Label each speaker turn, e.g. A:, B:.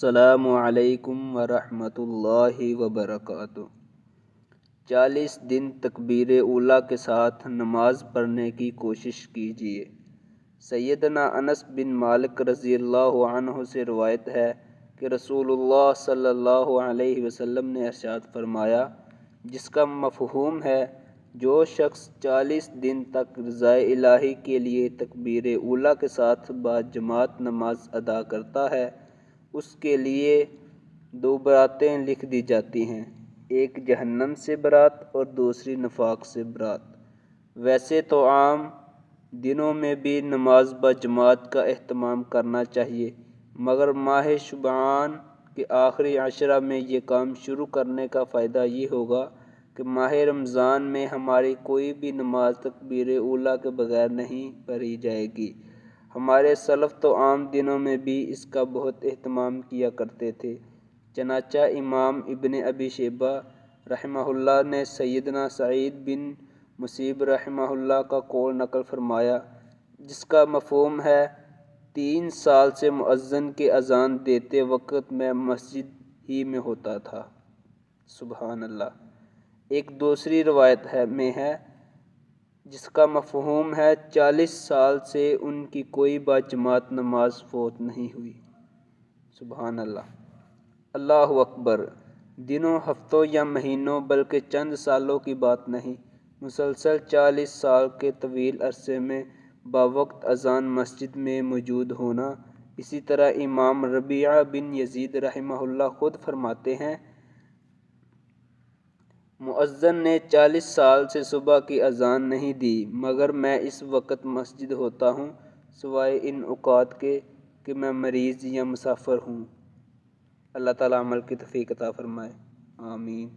A: السلام علیکم ورحمۃ اللہ وبرکاتہ۔ 40 دن تکبیر اولیٰ کے ساتھ نماز پڑھنے کی کوشش کیجیے۔ سیدنا انس بن مالک رضی اللہ عنہ سے روایت ہے کہ رسول اللہ صلی اللہ علیہ وسلم نے ارشاد فرمایا، جس کا مفہوم ہے جو شخص 40 دن تک رضائے الہی کے لیے تکبیر اولیٰ کے ساتھ باجماعت نماز ادا کرتا ہے، اس کے لیے 2 براتیں لکھ دی جاتی ہیں، ایک جہنم سے برات اور دوسری نفاق سے برات۔ ویسے تو عام دنوں میں بھی نماز باجماعت کا اہتمام کرنا چاہیے، مگر ماہ شعبان کے آخری عشرہ میں یہ کام شروع کرنے کا فائدہ یہ ہوگا کہ ماہ رمضان میں ہماری کوئی بھی نماز تکبیر اولیٰ کے بغیر نہیں پڑھی جائے گی۔ ہمارے سلف تو عام دنوں میں بھی اس کا بہت اہتمام کیا کرتے تھے، چنانچہ امام ابن ابی شیبہ رحمہ اللہ نے سیدنا سعید بن مسیب رحمہ اللہ کا قول نقل فرمایا، جس کا مفہوم ہے 3 سال سے مؤذن کے اذان دیتے وقت میں مسجد ہی میں ہوتا تھا۔ سبحان اللہ۔ ایک دوسری روایت میں ہے جس کا مفہوم ہے 40 سال سے ان کی کوئی باجماعت نماز فوت نہیں ہوئی۔ سبحان اللہ۔ اللہ اکبر۔ دنوں، ہفتوں یا مہینوں بلکہ چند سالوں کی بات نہیں، مسلسل 40 سال کے طویل عرصے میں باوقت اذان مسجد میں موجود ہونا۔ اسی طرح امام ربیعہ بن یزید رحمہ اللہ خود فرماتے ہیں، مؤذن نے 40 سال سے صبح کی اذان نہیں دی، مگر میں اس وقت مسجد ہوتا ہوں، سوائے ان اوقات کے کہ میں مریض یا مسافر ہوں۔ اللہ تعالیٰ عمل کی توفیق عطا فرمائے، آمین۔